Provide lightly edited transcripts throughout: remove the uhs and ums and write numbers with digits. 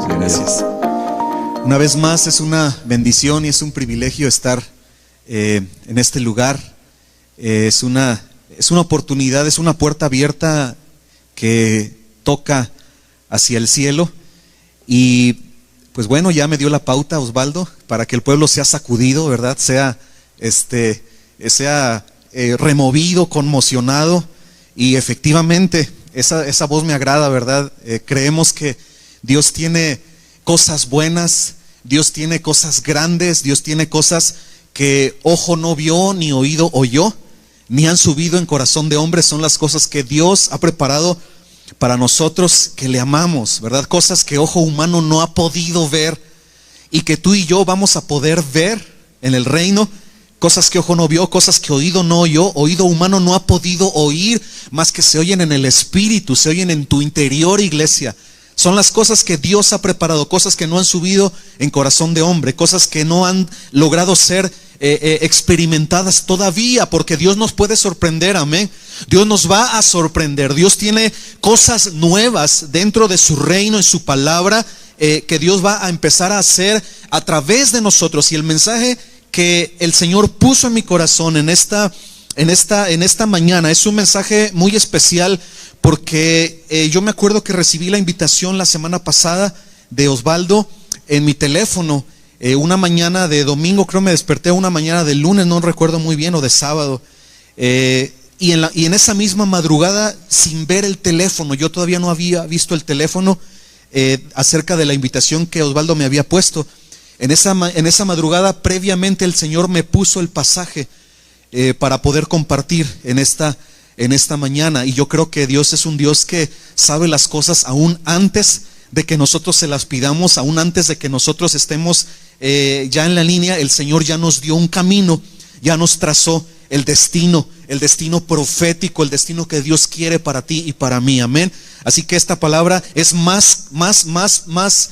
Gracias. Una vez más es una bendición y es un privilegio estar en este lugar. Es una oportunidad, es una puerta abierta que toca hacia el cielo. Y pues bueno, ya me dio la pauta Osvaldo para que el pueblo sea sacudido, ¿verdad? Sea removido, conmocionado. Y efectivamente esa voz me agrada, ¿verdad? Creemos que Dios tiene cosas buenas, Dios tiene cosas grandes, Dios tiene cosas que ojo no vio, ni oído oyó, ni han subido en corazón de hombre. Son las cosas que Dios ha preparado para nosotros que le amamos, ¿verdad? Cosas que ojo humano no ha podido ver y que tú y yo vamos a poder ver en el reino. Cosas que ojo no vio, cosas que oído no oyó, oído humano no ha podido oír, más que se oyen en el Espíritu, se oyen en tu interior, iglesia. Son las cosas que Dios ha preparado, cosas que no han subido en corazón de hombre, cosas que no han logrado ser experimentadas todavía, porque Dios nos puede sorprender, amén. Dios nos va a sorprender. Dios tiene cosas nuevas dentro de su reino, en su palabra, que Dios va a empezar a hacer a través de nosotros. Y el mensaje que el Señor puso en mi corazón en esta mañana es un mensaje muy especial, porque yo me acuerdo que recibí la invitación la semana pasada de Osvaldo en mi teléfono, una mañana de domingo, creo me desperté una mañana de lunes, no recuerdo muy bien, o de sábado, y en esa misma madrugada, sin ver el teléfono, yo todavía no había visto el teléfono acerca de la invitación que Osvaldo me había puesto. En esa madrugada previamente el Señor me puso el pasaje para poder compartir en esta mañana. Y yo creo que Dios es un Dios que sabe las cosas aún antes de que nosotros se las pidamos, aún antes de que nosotros estemos ya en la línea. El Señor ya nos dio un camino, ya nos trazó el destino profético, el destino que Dios quiere para ti y para mí, amén. Así que esta palabra es más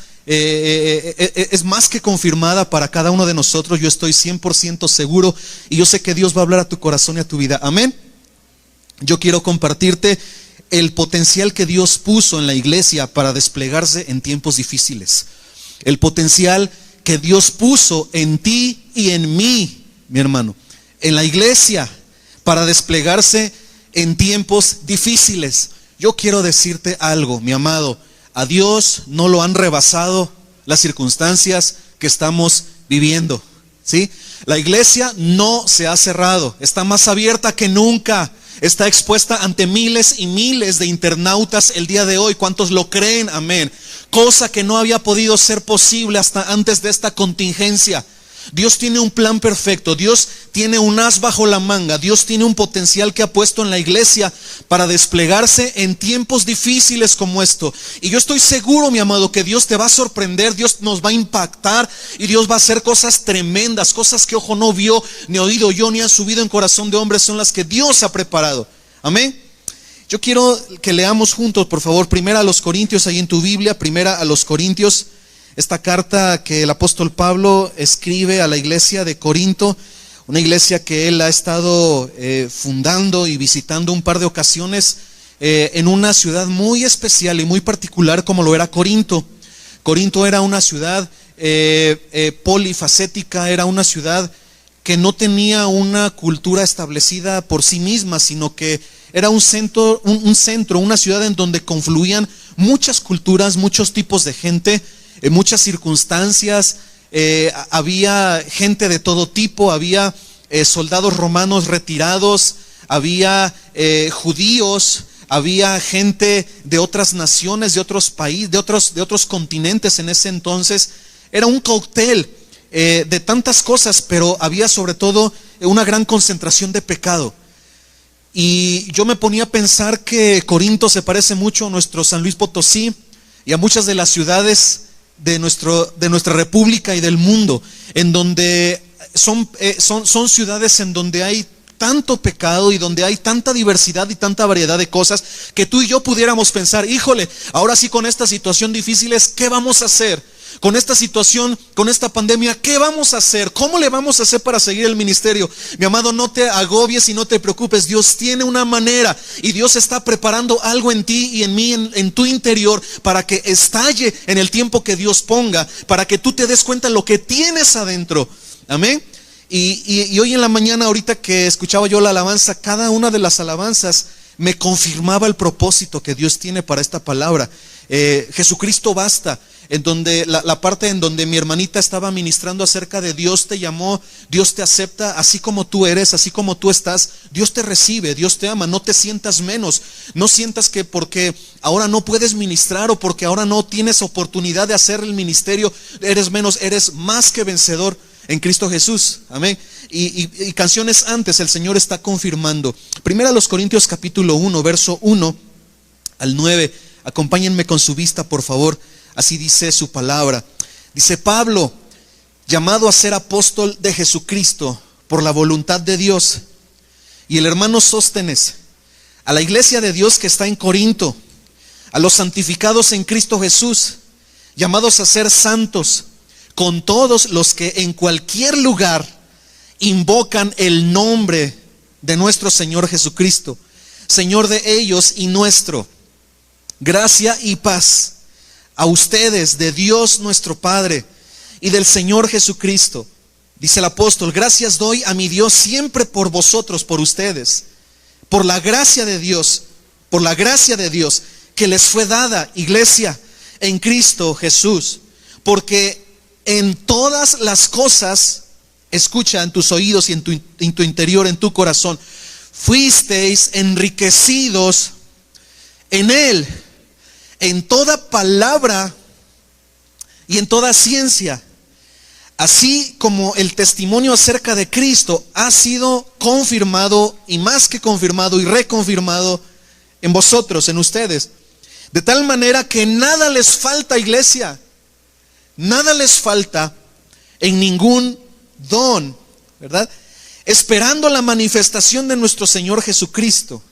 que confirmada para cada uno de nosotros. Yo estoy 100% seguro y yo sé que Dios va a hablar a tu corazón y a tu vida, amén. Yo quiero compartirte el potencial que Dios puso en la iglesia para desplegarse en tiempos difíciles. El potencial que Dios puso en ti y en mí, mi hermano, en la iglesia para desplegarse en tiempos difíciles. Yo quiero decirte algo, mi amado. A Dios no lo han rebasado las circunstancias que estamos viviendo, ¿sí? La iglesia no se ha cerrado, está más abierta que nunca. Está expuesta ante miles y miles de internautas el día de hoy. ¿Cuántos lo creen? Amén. Cosa que no había podido ser posible hasta antes de esta contingencia. Dios tiene un plan perfecto. Dios tiene un as bajo la manga. Dios tiene un potencial que ha puesto en la iglesia para desplegarse en tiempos difíciles como esto. Y yo estoy seguro, mi amado, que Dios te va a sorprender. Dios nos va a impactar y Dios va a hacer cosas tremendas, cosas que ojo no vio, ni oído yo, ni han subido en corazón de hombre. Son las que Dios ha preparado. Amén. Yo quiero que leamos juntos, por favor, primera a los Corintios, ahí en tu Biblia, primera a los Corintios. Esta carta que el apóstol Pablo escribe a la iglesia de Corinto, una iglesia que él ha estado fundando y visitando un par de ocasiones en una ciudad muy especial y muy particular como lo era Corinto. Corinto era una ciudad polifacética, era una ciudad que no tenía una cultura establecida por sí misma, sino que era un centro, una ciudad en donde confluían muchas culturas, muchos tipos de gente, muchas circunstancias. Había gente de todo tipo, había soldados romanos retirados, había judíos, había gente de otras naciones, de otros países, de otros continentes en ese entonces. Era un cóctel de tantas cosas, pero había sobre todo una gran concentración de pecado. Y yo me ponía a pensar que Corinto se parece mucho a nuestro San Luis Potosí y a muchas de las ciudades de nuestra república y del mundo, en donde son ciudades en donde hay tanto pecado y donde hay tanta diversidad y tanta variedad de cosas que tú y yo pudiéramos pensar, híjole, ahora sí con esta situación difícil, ¿qué vamos a hacer? con esta situación, con esta pandemia, ¿qué vamos a hacer? ¿Cómo le vamos a hacer para seguir el ministerio? Mi amado, no te agobies y no te preocupes. Dios tiene una manera y Dios está preparando algo en ti y en mí, en tu interior, para que estalle en el tiempo que Dios ponga, para que tú te des cuenta de lo que tienes adentro. Amén. Y hoy en la mañana, ahorita que escuchaba yo la alabanza, cada una de las alabanzas me confirmaba el propósito que Dios tiene para esta palabra. Jesucristo basta, en donde la parte en donde mi hermanita estaba ministrando acerca de Dios te llamó, Dios te acepta así como tú eres, así como tú estás. Dios te recibe, Dios te ama. No te sientas menos, no sientas que porque ahora no puedes ministrar o porque ahora no tienes oportunidad de hacer el ministerio eres menos. Eres más que vencedor en Cristo Jesús. Amén. Y canciones antes el Señor está confirmando. Primera los Corintios capítulo 1 verso 1 al 9. Acompáñenme con su vista, por favor. Así dice su palabra. Dice: Pablo, llamado a ser apóstol de Jesucristo por la voluntad de Dios, y el hermano Sóstenes, a la iglesia de Dios que está en Corinto, a los santificados en Cristo Jesús, llamados a ser santos, con todos los que en cualquier lugar invocan el nombre de nuestro Señor Jesucristo, Señor de ellos y nuestro. Gracia y paz a ustedes de Dios nuestro Padre y del Señor Jesucristo. Dice el apóstol: gracias doy a mi Dios siempre por vosotros, por ustedes, por la gracia de Dios, que les fue dada, iglesia, en Cristo Jesús. Porque en todas las cosas, escucha en tus oídos y en tu interior, en tu corazón, fuisteis enriquecidos en Él, en toda palabra y en toda ciencia, así como el testimonio acerca de Cristo ha sido confirmado, y más que confirmado y reconfirmado en vosotros, en ustedes, de tal manera que nada les falta, iglesia, nada les falta en ningún don, ¿verdad? Esperando la manifestación de nuestro Señor Jesucristo,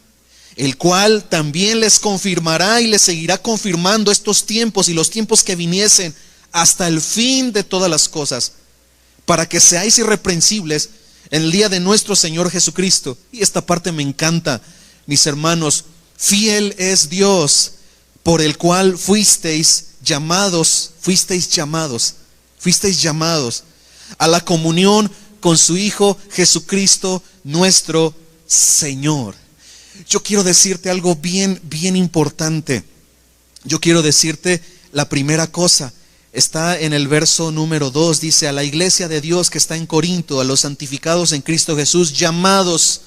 el cual también les confirmará y les seguirá confirmando estos tiempos y los tiempos que viniesen hasta el fin de todas las cosas, para que seáis irreprensibles en el día de nuestro Señor Jesucristo. Y esta parte me encanta, mis hermanos. Fiel es Dios, por el cual fuisteis llamados a la comunión con su Hijo Jesucristo nuestro Señor. Yo quiero decirte algo bien importante. Yo quiero decirte la primera cosa. Está en el verso número 2. Dice: a la iglesia de Dios que está en Corinto, a los santificados en Cristo Jesús, llamados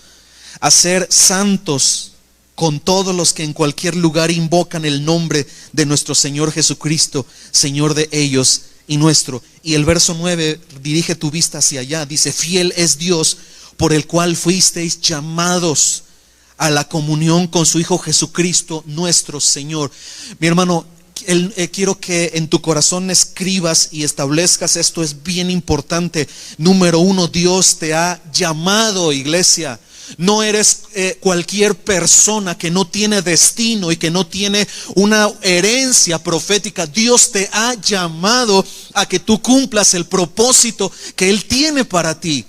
a ser santos, con todos los que en cualquier lugar invocan el nombre de nuestro Señor Jesucristo, Señor de ellos y nuestro. Y el verso 9, dirige tu vista hacia allá. Dice: fiel es Dios, por el cual fuisteis llamados a la comunión con su Hijo Jesucristo nuestro Señor. Mi hermano, quiero que en tu corazón escribas y establezcas esto, es bien importante. Número 1, Dios te ha llamado, iglesia. No eres cualquier persona que no tiene destino y que no tiene una herencia profética. Dios te ha llamado a que tú cumplas el propósito que Él tiene para ti.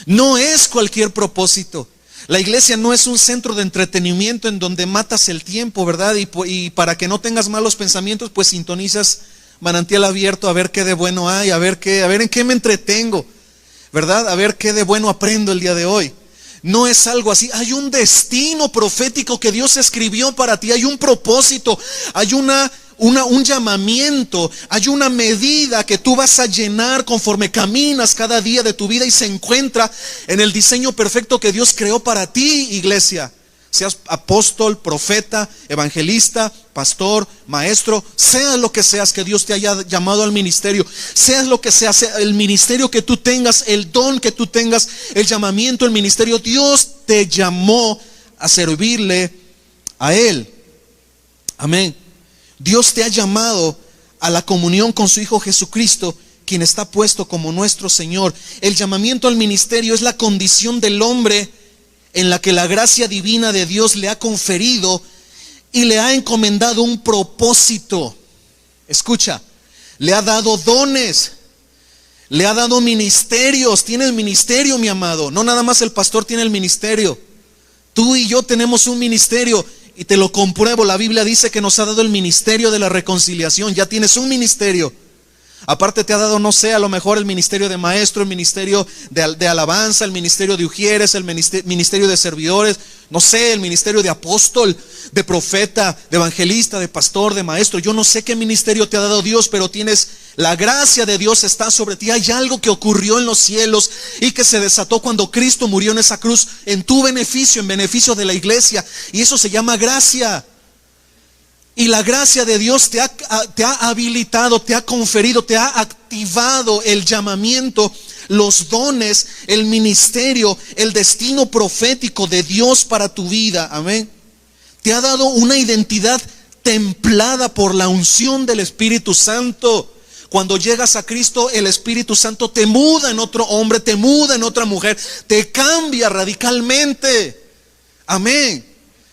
No es cualquier propósito. La iglesia no es un centro de entretenimiento en donde matas el tiempo, ¿verdad? Y para que no tengas malos pensamientos, pues sintonizas Manantial Abierto a ver qué de bueno hay, a ver en qué me entretengo, ¿verdad? A ver qué de bueno aprendo el día de hoy. No es algo así. Hay un destino profético que Dios escribió para ti. Hay un propósito, hay un llamamiento, hay una medida que tú vas a llenar conforme caminas cada día de tu vida y se encuentra en el diseño perfecto que Dios creó para ti, iglesia. Seas apóstol, profeta, evangelista, pastor, maestro, seas lo que seas que Dios te haya llamado al ministerio, seas lo que seas, el ministerio que tú tengas, el don que tú tengas, el llamamiento, el ministerio, Dios te llamó a servirle a Él. Amén. Dios te ha llamado a la comunión con su Hijo Jesucristo, quien está puesto como nuestro Señor. El llamamiento al ministerio es la condición del hombre en la que la gracia divina de Dios le ha conferido y le ha encomendado un propósito. Escucha, le ha dado dones, le ha dado ministerios. Tienes ministerio, mi amado. No nada más el pastor tiene el ministerio. Tú y yo tenemos un ministerio y te lo compruebo. La Biblia dice que nos ha dado el ministerio de la reconciliación. Ya tienes un ministerio. Aparte te ha dado, no sé, a lo mejor el ministerio de maestro, el ministerio de alabanza, el ministerio de ujieres, el ministerio de servidores, no sé, el ministerio de apóstol, de profeta, de evangelista, de pastor, de maestro. Yo no sé qué ministerio te ha dado Dios, pero tienes, la gracia de Dios está sobre ti. Hay algo que ocurrió en los cielos y que se desató cuando Cristo murió en esa cruz en tu beneficio, en beneficio de la iglesia. Y eso se llama gracia. Y la gracia de Dios te ha habilitado, te ha conferido, te ha activado el llamamiento, los dones, el ministerio, el destino profético de Dios para tu vida. Amén. Te ha dado una identidad templada por la unción del Espíritu Santo. Cuando llegas a Cristo, el Espíritu Santo te muda en otro hombre, te muda en otra mujer, te cambia radicalmente. Amén.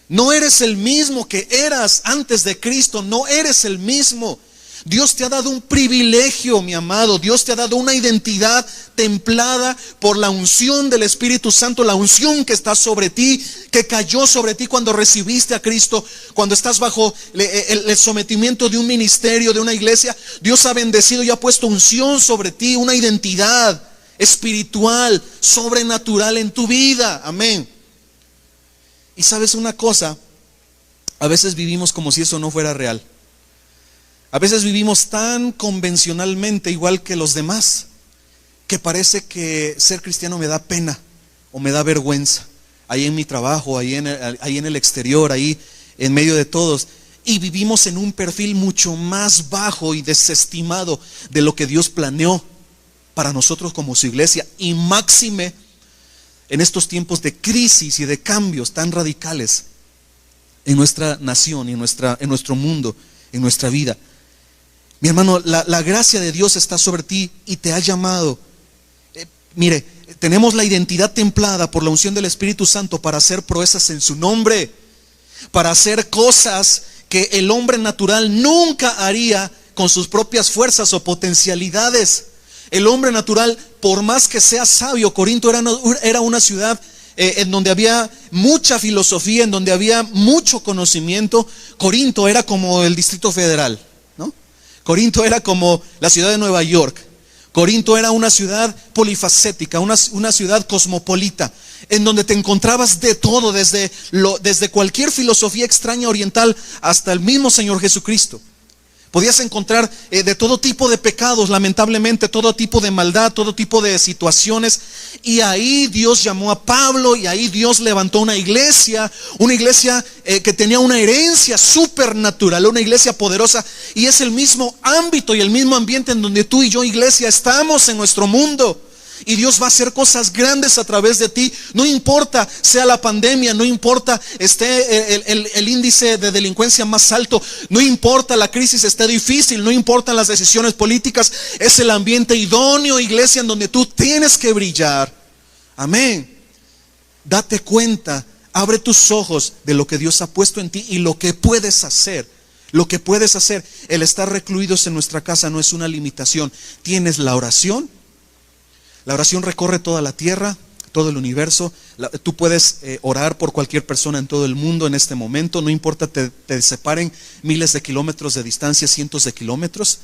No eres el mismo que eras antes de Cristo, no eres el mismo. Dios te ha dado un privilegio, mi amado. Dios te ha dado una identidad templada por la unción del Espíritu Santo, la unción que está sobre ti, que cayó sobre ti cuando recibiste a Cristo, cuando estás bajo el sometimiento de un ministerio, de una iglesia. Dios ha bendecido y ha puesto unción sobre ti, una identidad espiritual, sobrenatural en tu vida. Amén. Y sabes una cosa, a veces vivimos como si eso no fuera real. A veces vivimos tan convencionalmente igual que los demás, que parece que ser cristiano me da pena o me da vergüenza. Ahí en mi trabajo, ahí en el exterior, ahí en medio de todos. Y vivimos en un perfil mucho más bajo y desestimado de lo que Dios planeó para nosotros como su iglesia. Y máxime en estos tiempos de crisis y de cambios tan radicales en nuestra nación y en nuestro mundo, en nuestra vida. Mi hermano, la gracia de Dios está sobre ti y te ha llamado. Mire, tenemos la identidad templada por la unción del Espíritu Santo para hacer proezas en su nombre, para hacer cosas que el hombre natural nunca haría con sus propias fuerzas o potencialidades. El hombre natural, por más que sea sabio, Corinto era una ciudad en donde había mucha filosofía, en donde había mucho conocimiento. Corinto era como el Distrito Federal, ¿no? Corinto era como la ciudad de Nueva York. Corinto era una ciudad polifacética, una ciudad cosmopolita, en donde te encontrabas de todo, desde cualquier filosofía extraña oriental hasta el mismo Señor Jesucristo. Podías encontrar de todo tipo de pecados, lamentablemente, todo tipo de maldad, todo tipo de situaciones. Y ahí Dios llamó a Pablo y ahí Dios levantó una iglesia que tenía una herencia supernatural, una iglesia poderosa. Y es el mismo ámbito y el mismo ambiente en donde tú y yo, iglesia, estamos en nuestro mundo. Y Dios va a hacer cosas grandes a través de ti. No importa sea la pandemia, no importa esté el índice de delincuencia más alto, no importa la crisis esté difícil, no importan las decisiones políticas. Es el ambiente idóneo, iglesia, en donde tú tienes que brillar. Amén. Date cuenta, abre tus ojos de lo que Dios ha puesto en ti y lo que puedes hacer. Lo que puedes hacer. El estar recluidos en nuestra casa no es una limitación. Tienes la oración. La oración recorre toda la tierra, todo el universo. Tú puedes orar por cualquier persona en todo el mundo en este momento. No importa, te separen miles de kilómetros de distancia, cientos de kilómetros.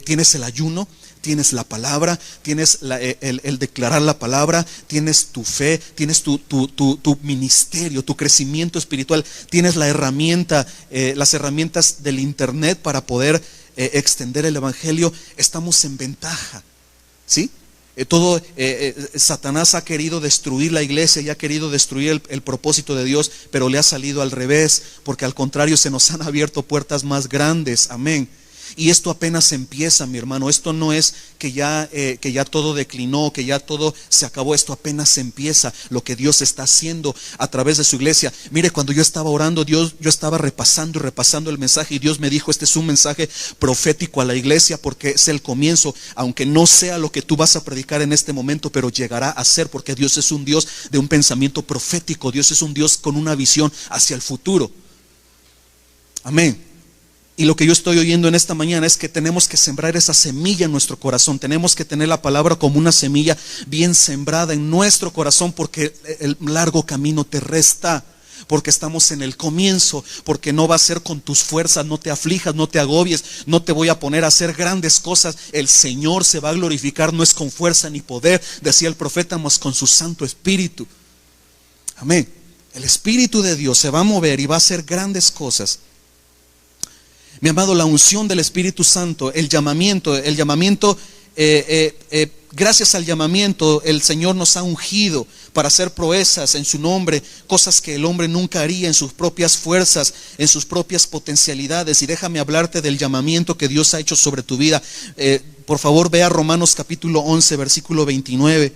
Tienes el ayuno, tienes la palabra, tienes el declarar la palabra, tienes tu fe, tienes tu ministerio, tu crecimiento espiritual. Tienes la herramienta, las herramientas del internet para poder extender el evangelio. Estamos en ventaja, ¿sí? Satanás ha querido destruir la iglesia y ha querido destruir el propósito de Dios, pero le ha salido al revés, porque al contrario se nos han abierto puertas más grandes. Amén. Y esto apenas empieza, mi hermano. Esto no es que ya todo declinó, que ya todo se acabó. Esto apenas empieza, lo que Dios está haciendo a través de su iglesia. Mire, cuando yo estaba orando, yo estaba repasando el mensaje, y Dios me dijo: este es un mensaje profético a la iglesia, porque es el comienzo, aunque no sea lo que tú vas a predicar en este momento, pero llegará a ser, porque Dios es un Dios de un pensamiento profético. Dios es un Dios con una visión hacia el futuro. Amén. Y lo que yo estoy oyendo en esta mañana es que tenemos que sembrar esa semilla en nuestro corazón. Tenemos que tener la palabra como una semilla bien sembrada en nuestro corazón, porque el largo camino te resta, porque estamos en el comienzo, porque no va a ser con tus fuerzas. No te aflijas, no te agobies, no te voy a poner a hacer grandes cosas. El Señor se va a glorificar, no es con fuerza ni poder, decía el profeta, mas con su Santo Espíritu. Amén. El Espíritu de Dios se va a mover y va a hacer grandes cosas. Mi amado, la unción del Espíritu Santo, el llamamiento, gracias al llamamiento el Señor nos ha ungido para hacer proezas en su nombre, cosas que el hombre nunca haría en sus propias fuerzas, en sus propias potencialidades. Y déjame hablarte del llamamiento que Dios ha hecho sobre tu vida. Por favor, ve a Romanos capítulo 11, versículo 29.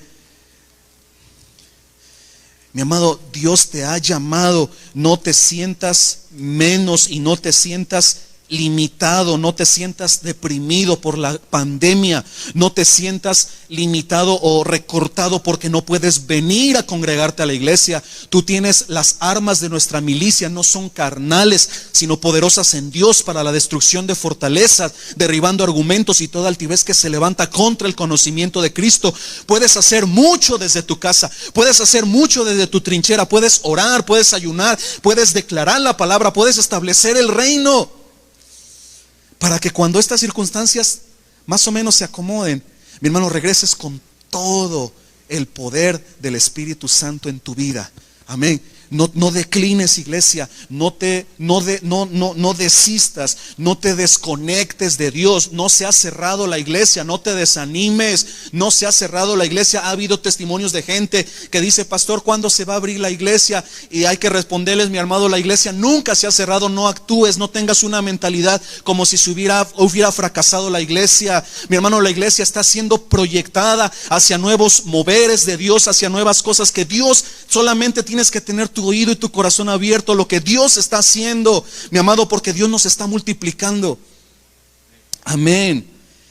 Mi amado, Dios te ha llamado. No te sientas menos y no te sientas limitado, no te sientas deprimido por la pandemia, no te sientas limitado o recortado porque no puedes venir a congregarte a la iglesia. Tú tienes las armas de nuestra milicia, no son carnales, sino poderosas en Dios para la destrucción de fortalezas, derribando argumentos y toda altivez que se levanta contra el conocimiento de Cristo. Puedes hacer mucho desde tu casa, puedes hacer mucho desde tu trinchera, puedes orar, puedes ayunar, puedes declarar la palabra, puedes establecer el reino, para que cuando estas circunstancias más o menos se acomoden, mi hermano, regreses con todo el poder del Espíritu Santo en tu vida. Amén. No declines, iglesia, no desistas, no te desconectes de Dios. No se ha cerrado la iglesia, no te desanimes, no se ha cerrado la iglesia. Ha habido testimonios de gente que dice: pastor, ¿cuándo se va a abrir la iglesia? Y hay que responderles: mi amado, la iglesia nunca se ha cerrado. No actúes, no tengas una mentalidad como si se hubiera fracasado la iglesia. Mi hermano, la iglesia está siendo proyectada hacia nuevos moveres de Dios, hacia nuevas cosas que Dios, solamente tienes que tener tu oído y tu corazón abierto a lo que Dios está haciendo, mi amado, porque Dios nos está multiplicando. Amén.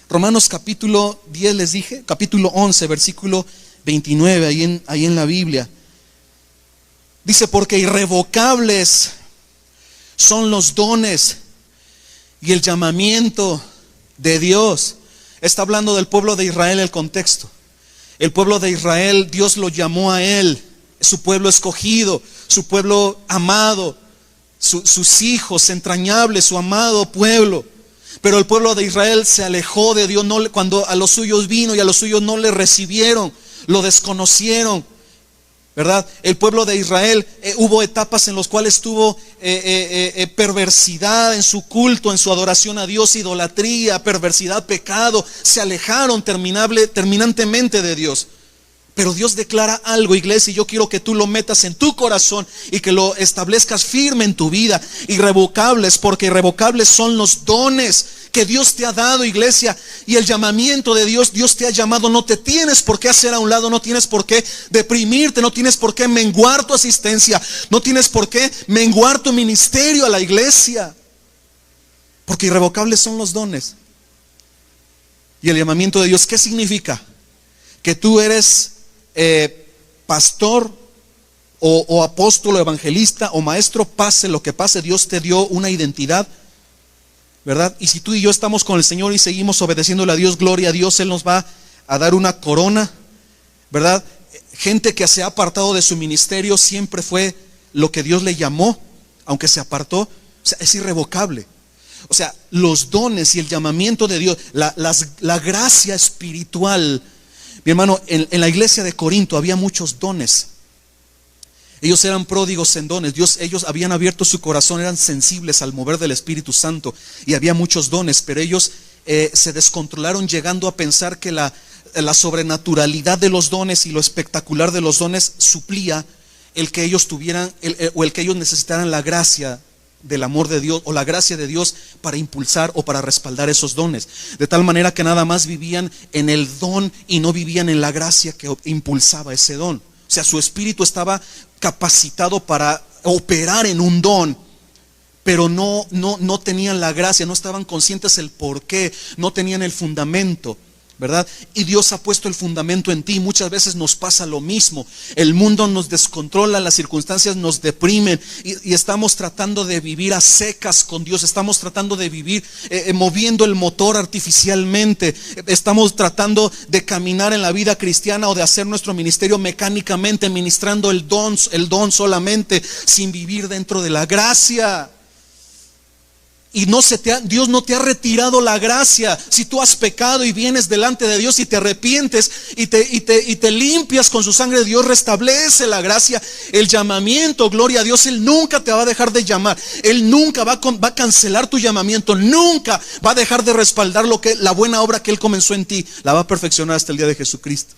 Romanos capítulo 10, les dije, capítulo 11, versículo 29, ahí en la Biblia. Dice: porque irrevocables son los dones y el llamamiento de Dios. Está hablando del pueblo de Israel el contexto. El pueblo de Israel, Dios lo llamó a él, su pueblo escogido, su pueblo amado, sus hijos entrañables, su amado pueblo. Pero el pueblo de Israel se alejó de Dios, cuando a los suyos vino y a los suyos no le recibieron, lo desconocieron, ¿verdad? El pueblo de Israel, hubo etapas en las cuales tuvo perversidad en su culto, en su adoración a Dios, idolatría, perversidad, pecado. Se alejaron terminantemente de Dios. Pero Dios declara algo, iglesia, y yo quiero que tú lo metas en tu corazón y que lo establezcas firme en tu vida. Irrevocables, porque irrevocables son los dones que Dios te ha dado, iglesia, y el llamamiento de Dios. Dios te ha llamado, no te tienes por qué hacer a un lado, no tienes por qué deprimirte, no tienes por qué menguar tu asistencia, no tienes por qué menguar tu ministerio a la iglesia, porque irrevocables son los dones y el llamamiento de Dios. ¿Qué significa? Que tú eres pastor o apóstol o evangelista o maestro, pase lo que pase, Dios te dio una identidad, ¿verdad? Y si tú y yo estamos con el Señor y seguimos obedeciéndole a Dios, gloria a Dios, Él nos va a dar una corona, ¿verdad? Gente que se ha apartado de su ministerio siempre fue lo que Dios le llamó, aunque se apartó. O sea, es irrevocable. O sea, los dones y el llamamiento de Dios, la gracia espiritual. Mi hermano, en la iglesia de Corinto había muchos dones. Ellos eran pródigos en dones. Ellos habían abierto su corazón, eran sensibles al mover del Espíritu Santo, y había muchos dones, pero ellos se descontrolaron, llegando a pensar que la sobrenaturalidad de los dones y lo espectacular de los dones suplía el que ellos tuvieran o el que ellos necesitaran la gracia del amor de Dios o la gracia de Dios para impulsar o para respaldar esos dones, de tal manera que nada más vivían en el don y no vivían en la gracia que impulsaba ese don. O sea, su espíritu estaba capacitado para operar en un don, pero no tenían la gracia, no estaban conscientes el por qué, no tenían el fundamento, ¿verdad? Y Dios ha puesto el fundamento en ti. Muchas veces nos pasa lo mismo. El mundo nos descontrola, las circunstancias nos deprimen y estamos tratando de vivir a secas con Dios. Estamos tratando de vivir moviendo el motor artificialmente. Estamos tratando de caminar en la vida cristiana o de hacer nuestro ministerio mecánicamente, ministrando el don solamente, sin vivir dentro de la gracia. Y Dios no te ha retirado la gracia. Si tú has pecado y vienes delante de Dios y te arrepientes y te limpias con su sangre, Dios restablece la gracia, el llamamiento, gloria a Dios. Él nunca te va a dejar de llamar. Él nunca va a cancelar tu llamamiento. Nunca va a dejar de respaldar la buena obra que Él comenzó en ti. La va a perfeccionar hasta el día de Jesucristo.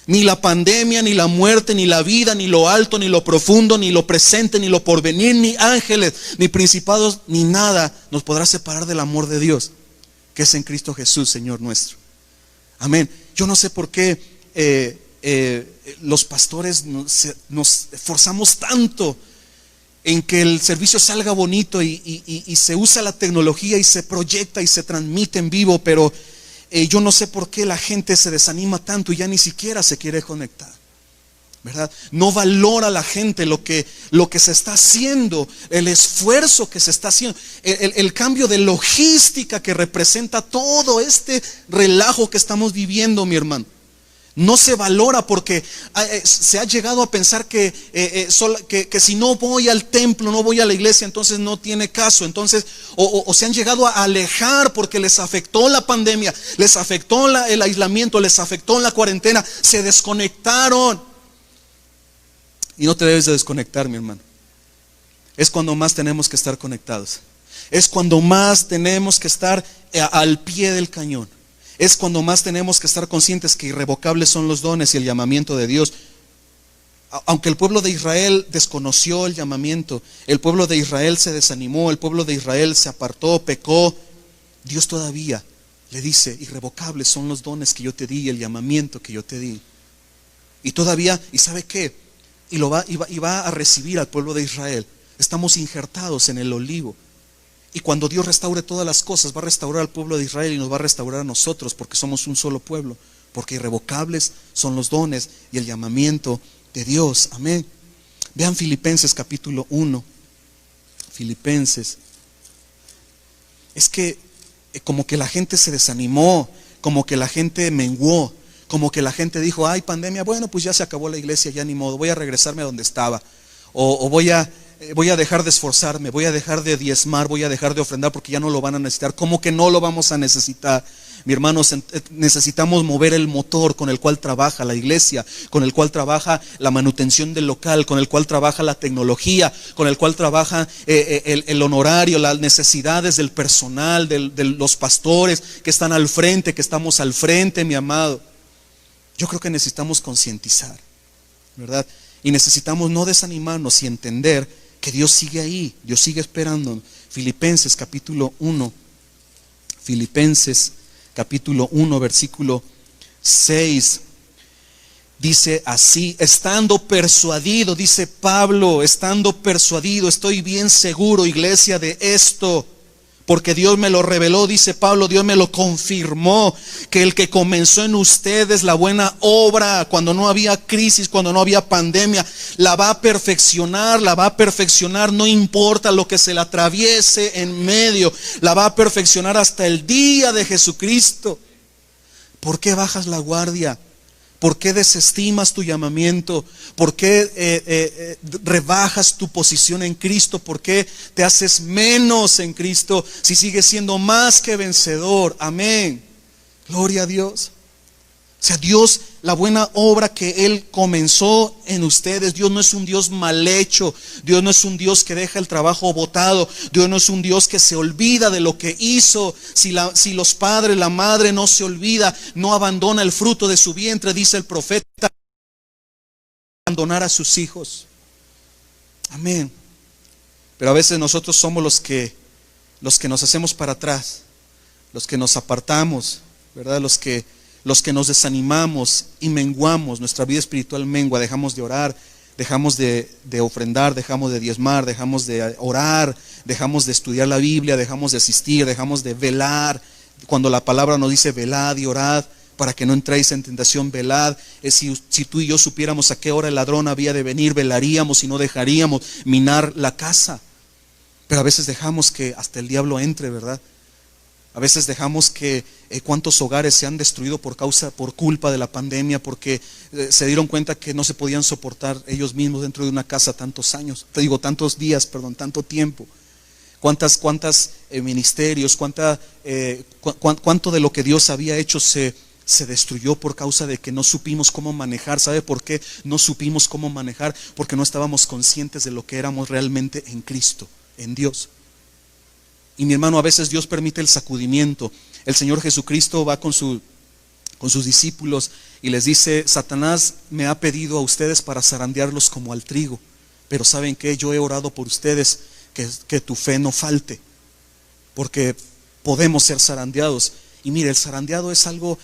Ni la pandemia, ni la muerte, ni la vida, ni lo alto, ni lo profundo, ni lo presente, ni lo porvenir, ni ángeles, ni principados, ni nada nos podrá separar del amor de Dios, que es en Cristo Jesús, Señor nuestro. Amén. Yo no sé por qué los pastores nos esforzamos tanto en que el servicio salga bonito y se usa la tecnología y se proyecta y se transmite en vivo, pero yo no sé por qué la gente se desanima tanto y ya ni siquiera se quiere conectar, ¿verdad? No valora la gente lo que se está haciendo, el esfuerzo que se está haciendo, el cambio de logística que representa todo este relajo que estamos viviendo, mi hermano. No se valora porque se ha llegado a pensar que si no voy al templo, no voy a la iglesia, entonces no tiene caso. Entonces, o se han llegado a alejar porque les afectó la pandemia, les afectó el aislamiento, les afectó la cuarentena, se desconectaron. Y no te debes de desconectar, mi hermano. Es cuando más tenemos que estar conectados. Es cuando más tenemos que estar al pie del cañón. Es cuando más tenemos que estar conscientes que irrevocables son los dones y el llamamiento de Dios. Aunque el pueblo de Israel desconoció el llamamiento, el pueblo de Israel se desanimó, el pueblo de Israel se apartó, pecó, Dios todavía le dice: irrevocables son los dones que yo te di y el llamamiento que yo te di. Y todavía, ¿y sabe qué? Y va a recibir al pueblo de Israel. Estamos injertados en el olivo. Y cuando Dios restaure todas las cosas, va a restaurar al pueblo de Israel y nos va a restaurar a nosotros, porque somos un solo pueblo, porque irrevocables son los dones y el llamamiento de Dios. Amén. Vean Filipenses capítulo 1. Filipenses. Es que como que la gente se desanimó, como que la gente menguó, como que la gente dijo: ay, pandemia, bueno, pues ya se acabó la iglesia, ya ni modo, voy a regresarme a donde estaba, o voy a dejar de esforzarme, voy a dejar de diezmar, voy a dejar de ofrendar porque ya no lo van a necesitar. ¿Cómo que no lo vamos a necesitar? Mi hermano, necesitamos mover el motor con el cual trabaja la iglesia, con el cual trabaja la manutención del local, con el cual trabaja la tecnología, con el cual trabaja el honorario, las necesidades del personal, de los pastores que están al frente, que estamos al frente, mi amado. Yo creo que necesitamos concientizar, ¿verdad? Y necesitamos no desanimarnos y entender que Dios sigue ahí, Dios sigue esperando. Filipenses capítulo 1, Filipenses capítulo 1, versículo 6, dice así: estando persuadido, dice Pablo, estando persuadido, estoy bien seguro, iglesia, de esto, porque Dios me lo reveló, dice Pablo, Dios me lo confirmó, que el que comenzó en ustedes la buena obra, cuando no había crisis, cuando no había pandemia, la va a perfeccionar, no importa lo que se le atraviese en medio, la va a perfeccionar hasta el día de Jesucristo. ¿Por qué bajas la guardia? ¿Por qué desestimas tu llamamiento? ¿Por qué rebajas tu posición en Cristo? ¿Por qué te haces menos en Cristo si sigues siendo más que vencedor? Amén. Gloria a Dios. O sea, Dios, la buena obra que Él comenzó en ustedes, Dios no es un Dios mal hecho, Dios no es un Dios que deja el trabajo botado, Dios no es un Dios que se olvida de lo que hizo. Si los padres, la madre no se olvida, no abandona el fruto de su vientre, dice el profeta, abandonar a sus hijos. Amén. Pero a veces nosotros somos los que nos hacemos para atrás, los que nos apartamos, ¿verdad? Los que nos desanimamos y menguamos, nuestra vida espiritual mengua, dejamos de orar, dejamos de ofrendar, dejamos de diezmar, dejamos de orar, dejamos de estudiar la Biblia, dejamos de asistir, dejamos de velar. Cuando la palabra nos dice velad y orad, para que no entréis en tentación, velad. Si tú y yo supiéramos a qué hora el ladrón había de venir, velaríamos y no dejaríamos minar la casa. Pero a veces dejamos que hasta el diablo entre, ¿verdad? A veces dejamos que cuántos hogares se han destruido por culpa de la pandemia, porque se dieron cuenta que no se podían soportar ellos mismos dentro de una casa tantos años, tantos días, tanto tiempo. Cuántas ministerios, cuánto de lo que Dios había hecho se destruyó por causa de que no supimos cómo manejar. ¿Sabe por qué no supimos cómo manejar? Porque no estábamos conscientes de lo que éramos realmente en Cristo, en Dios. Y mi hermano, a veces Dios permite el sacudimiento. El Señor Jesucristo va con sus discípulos y les dice: Satanás me ha pedido a ustedes para zarandearlos como al trigo, pero ¿saben qué? Yo he orado por ustedes que tu fe no falte, porque podemos ser zarandeados. Y mire, el zarandeado es algo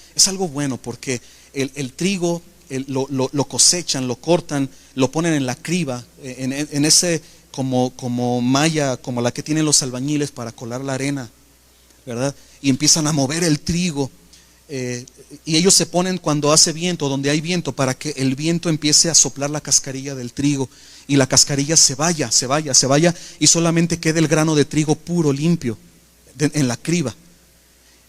bueno, porque el trigo lo cosechan, lo cortan, lo ponen en la criba, en ese como malla, como la que tienen los albañiles para colar la arena, ¿verdad? Y empiezan a mover el trigo, y ellos se ponen cuando hace viento, donde hay viento, para que el viento empiece a soplar la cascarilla del trigo, y la cascarilla se vaya, y solamente quede el grano de trigo puro, limpio, en la criba.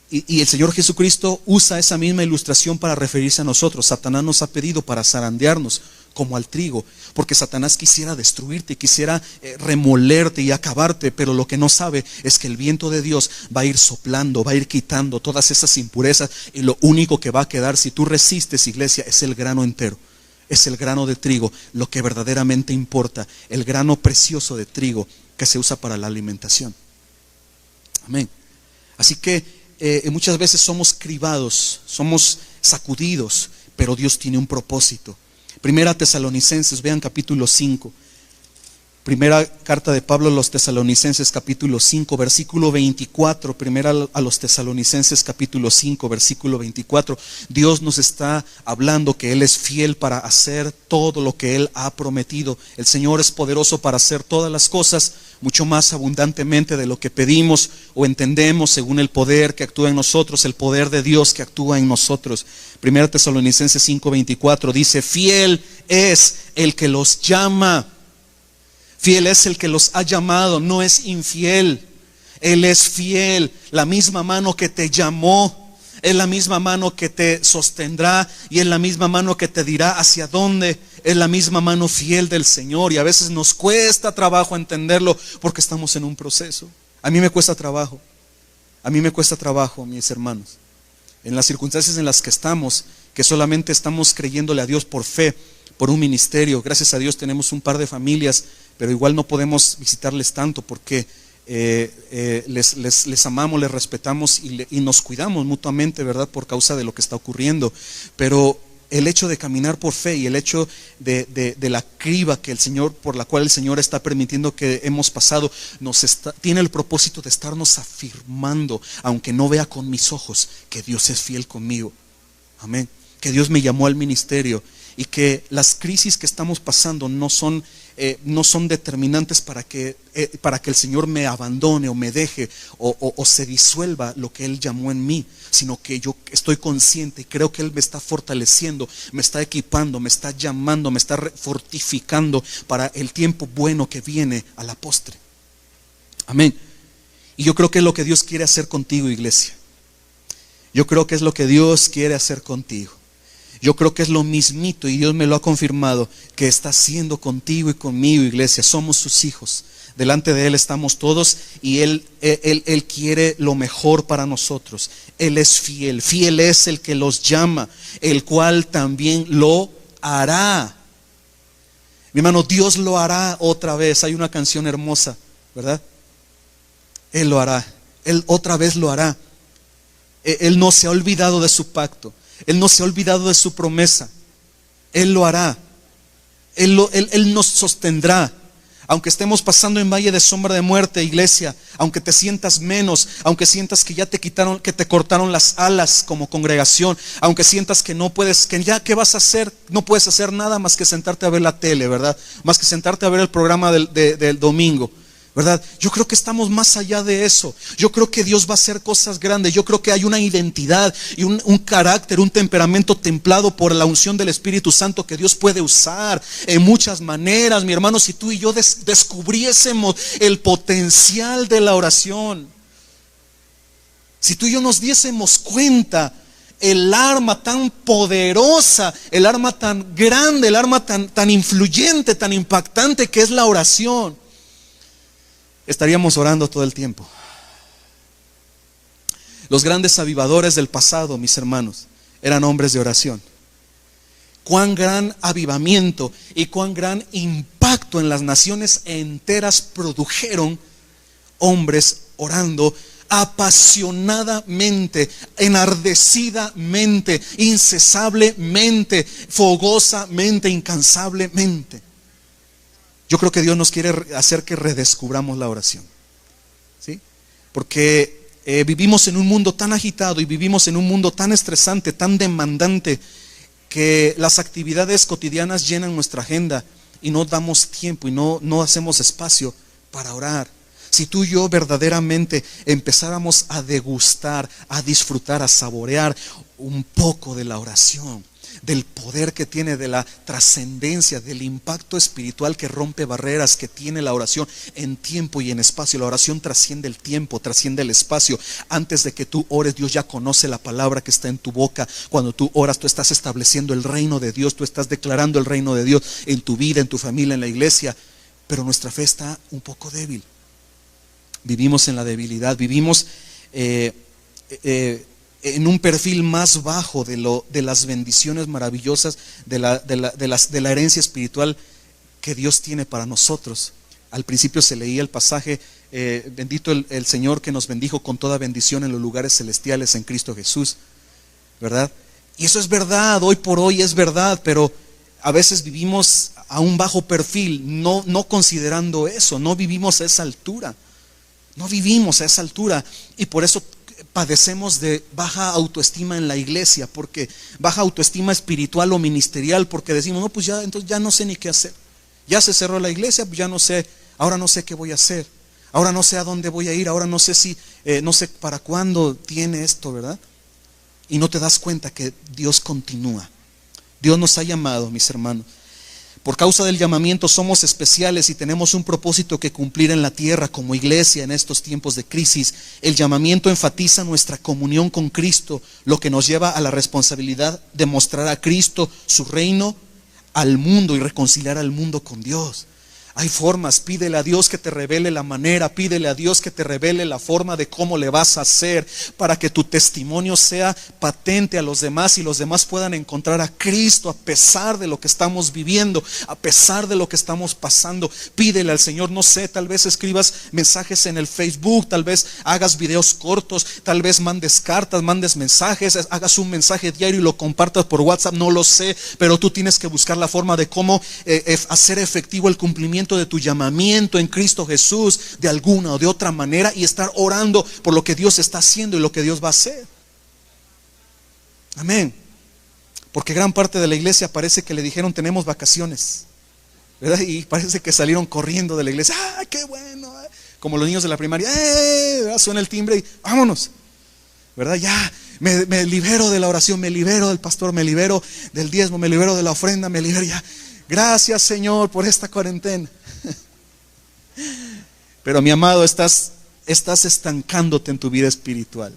Y el Señor Jesucristo usa esa misma ilustración para referirse a nosotros. Satanás nos ha pedido para zarandearnos como al trigo, porque Satanás quisiera destruirte, quisiera remolerte y acabarte, pero lo que no sabe es que el viento de Dios va a ir soplando, va a ir quitando todas esas impurezas, y lo único que va a quedar, si tú resistes, iglesia, es el grano entero, es el grano de trigo, lo que verdaderamente importa, el grano precioso de trigo que se usa para la alimentación. Amén. Así que muchas veces somos cribados, somos sacudidos, pero Dios tiene un propósito. Primera Tesalonicenses, vean capítulo 5. Primera carta de Pablo a los Tesalonicenses, capítulo 5, versículo 24. Primera a los Tesalonicenses, capítulo 5, versículo 24. Dios nos está hablando que Él es fiel para hacer todo lo que Él ha prometido. El Señor es poderoso para hacer todas las cosas, mucho más abundantemente de lo que pedimos o entendemos, según el poder que actúa en nosotros, el poder de Dios que actúa en nosotros. Primera Tesalonicenses 5:24 dice: fiel es el que los llama. Fiel es el que los ha llamado, no es infiel. Él es fiel. La misma mano que te llamó es la misma mano que te sostendrá, y es la misma mano que te dirá hacia dónde. Es la misma mano fiel del Señor, y a veces nos cuesta trabajo entenderlo porque estamos en un proceso. A mí me cuesta trabajo. A mí me cuesta trabajo, mis hermanos, en las circunstancias en las que estamos, que solamente estamos creyéndole a Dios por fe, por un ministerio. Gracias a Dios tenemos un par de familias, pero igual no podemos visitarles tanto porque les amamos, les respetamos y nos cuidamos mutuamente, ¿verdad? Por causa de lo que está ocurriendo. Pero el hecho de caminar por fe y el hecho de la criba que el Señor, por la cual el Señor está permitiendo que hemos pasado, tiene el propósito de estarnos afirmando, aunque no vea con mis ojos, que Dios es fiel conmigo. Amén. Que Dios me llamó al ministerio, y que las crisis que estamos pasando no son determinantes para que el Señor me abandone o me deje o se disuelva lo que Él llamó en mí, sino que yo estoy consciente y creo que Él me está fortaleciendo, me está equipando, me está llamando, me está fortificando para el tiempo bueno que viene a la postre. Amén. Y yo creo que es lo que Dios quiere hacer contigo, iglesia. Yo creo que es lo que Dios quiere hacer contigo. Yo creo que es lo mismito, y Dios me lo ha confirmado, que está haciendo contigo y conmigo, iglesia. Somos sus hijos. Delante de Él estamos todos, y Él quiere lo mejor para nosotros. Él es fiel. Fiel es el que los llama, el cual también lo hará. Mi hermano, Dios lo hará otra vez. Hay una canción hermosa, ¿verdad? Él lo hará. Él otra vez lo hará. Él no se ha olvidado de su pacto. Él no se ha olvidado de su promesa. Él lo hará. Él nos sostendrá. Aunque estemos pasando en valle de sombra de muerte, iglesia, aunque te sientas menos, aunque sientas que ya te quitaron, que te cortaron las alas como congregación, aunque sientas que no puedes, que ya qué vas a hacer, no puedes hacer nada más que sentarte a ver la tele, ¿verdad? Más que sentarte a ver el programa del domingo, ¿verdad? Yo creo que estamos más allá de eso. Yo creo que Dios va a hacer cosas grandes. Yo creo que hay una identidad y un carácter, un temperamento templado por la unción del Espíritu Santo que Dios puede usar en muchas maneras. Mi hermano, si tú y yo descubriésemos el potencial de la oración, si tú y yo nos diésemos cuenta el arma tan poderosa, el arma tan grande, el arma tan influyente, tan impactante que es la oración, estaríamos orando todo el tiempo. Los grandes avivadores del pasado, mis hermanos, eran hombres de oración. Cuán gran avivamiento y cuán gran impacto en las naciones enteras produjeron hombres orando apasionadamente, enardecidamente, incesablemente, fogosamente, incansablemente. Yo creo que Dios nos quiere hacer que redescubramos la oración, ¿sí? Porque vivimos en un mundo tan agitado y vivimos en un mundo tan estresante, tan demandante, que las actividades cotidianas llenan nuestra agenda y no damos tiempo y no hacemos espacio para orar. Si tú y yo verdaderamente empezáramos a degustar, a disfrutar, a saborear un poco de la oración, del poder que tiene, de la trascendencia, del impacto espiritual que rompe barreras que tiene la oración en tiempo y en espacio. La oración trasciende el tiempo, trasciende el espacio. Antes de que tú ores, Dios ya conoce la palabra que está en tu boca. Cuando tú oras, tú estás estableciendo el reino de Dios, tú estás declarando el reino de Dios en tu vida, en tu familia, en la iglesia. Pero nuestra fe está un poco débil. Vivimos en la debilidad, vivimos en un perfil más bajo de las bendiciones maravillosas, de la herencia espiritual que Dios tiene para nosotros. Al principio se leía el pasaje, bendito el Señor que nos bendijo con toda bendición en los lugares celestiales en Cristo Jesús, ¿verdad? Y eso es verdad, hoy por hoy es verdad, pero a veces vivimos a un bajo perfil, no considerando eso, no vivimos a esa altura. No vivimos a esa altura y por eso padecemos de baja autoestima en la iglesia, porque baja autoestima espiritual o ministerial, porque decimos, no, pues ya, entonces ya no sé ni qué hacer. Ya se cerró la iglesia, pues ya no sé, ahora no sé qué voy a hacer, ahora no sé a dónde voy a ir, ahora no sé si, no sé para cuándo tiene esto, ¿verdad? Y no te das cuenta que Dios continúa. Dios nos ha llamado, mis hermanos. Por causa del llamamiento somos especiales y tenemos un propósito que cumplir en la tierra como iglesia en estos tiempos de crisis. El llamamiento enfatiza nuestra comunión con Cristo, lo que nos lleva a la responsabilidad de mostrar a Cristo, su reino, al mundo y reconciliar al mundo con Dios. Hay formas, pídele a Dios que te revele la manera, pídele a Dios que te revele la forma de cómo le vas a hacer para que tu testimonio sea patente a los demás y los demás puedan encontrar a Cristo a pesar de lo que estamos viviendo, a pesar de lo que estamos pasando. Pídele al Señor, no sé, tal vez escribas mensajes en el Facebook, tal vez hagas videos cortos, tal vez mandes cartas, mandes mensajes, hagas un mensaje diario y lo compartas por WhatsApp, no lo sé, pero tú tienes que buscar la forma de cómo hacer efectivo el cumplimiento de tu llamamiento en Cristo Jesús de alguna o de otra manera y estar orando por lo que Dios está haciendo y lo que Dios va a hacer. Amén. Porque gran parte de la iglesia parece que le dijeron tenemos vacaciones, ¿verdad? Y parece que salieron corriendo de la iglesia. ¡Ah, qué bueno! Como los niños de la primaria, suena el timbre y vámonos, ¿verdad? Ya me libero de la oración, me libero del pastor, me libero del diezmo, me libero de la ofrenda, me libero ya. Gracias, Señor, por esta cuarentena. Pero mi amado, estás estancándote en tu vida espiritual.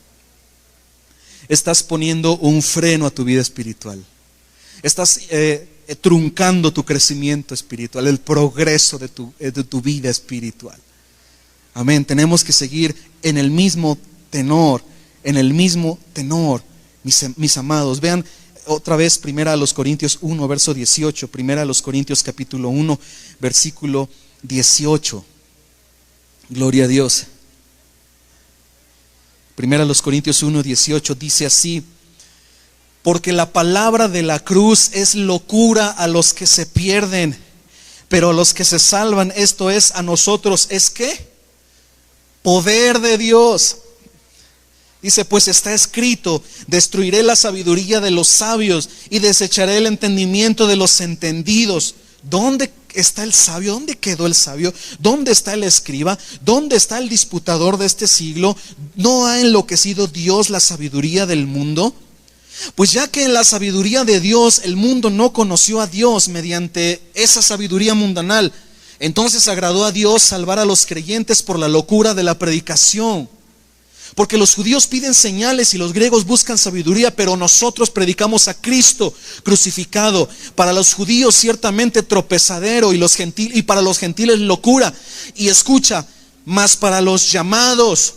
Estás poniendo un freno a tu vida espiritual. Estás truncando tu crecimiento espiritual, el progreso de tu vida espiritual. Amén. Tenemos que seguir en el mismo tenor, mis amados. Vean otra vez, primera a los Corintios 1, verso 18, primera a los Corintios capítulo 1, versículo 18. Gloria a Dios. Primera a los Corintios 1, 18 dice así: porque la palabra de la cruz es locura a los que se pierden, pero a los que se salvan, esto es, a nosotros, ¿es qué? Poder de Dios. Dice, pues está escrito, destruiré la sabiduría de los sabios y desecharé el entendimiento de los entendidos. ¿Dónde está el sabio? ¿Dónde quedó el sabio? ¿Dónde está el escriba? ¿Dónde está el disputador de este siglo? ¿No ha enloquecido Dios la sabiduría del mundo? Pues ya que en la sabiduría de Dios el mundo no conoció a Dios mediante esa sabiduría mundanal, entonces agradó a Dios salvar a los creyentes por la locura de la predicación. Porque los judíos piden señales y los griegos buscan sabiduría, pero nosotros predicamos a Cristo crucificado. Para los judíos ciertamente tropezadero y para los gentiles locura. Y escucha, mas para los llamados,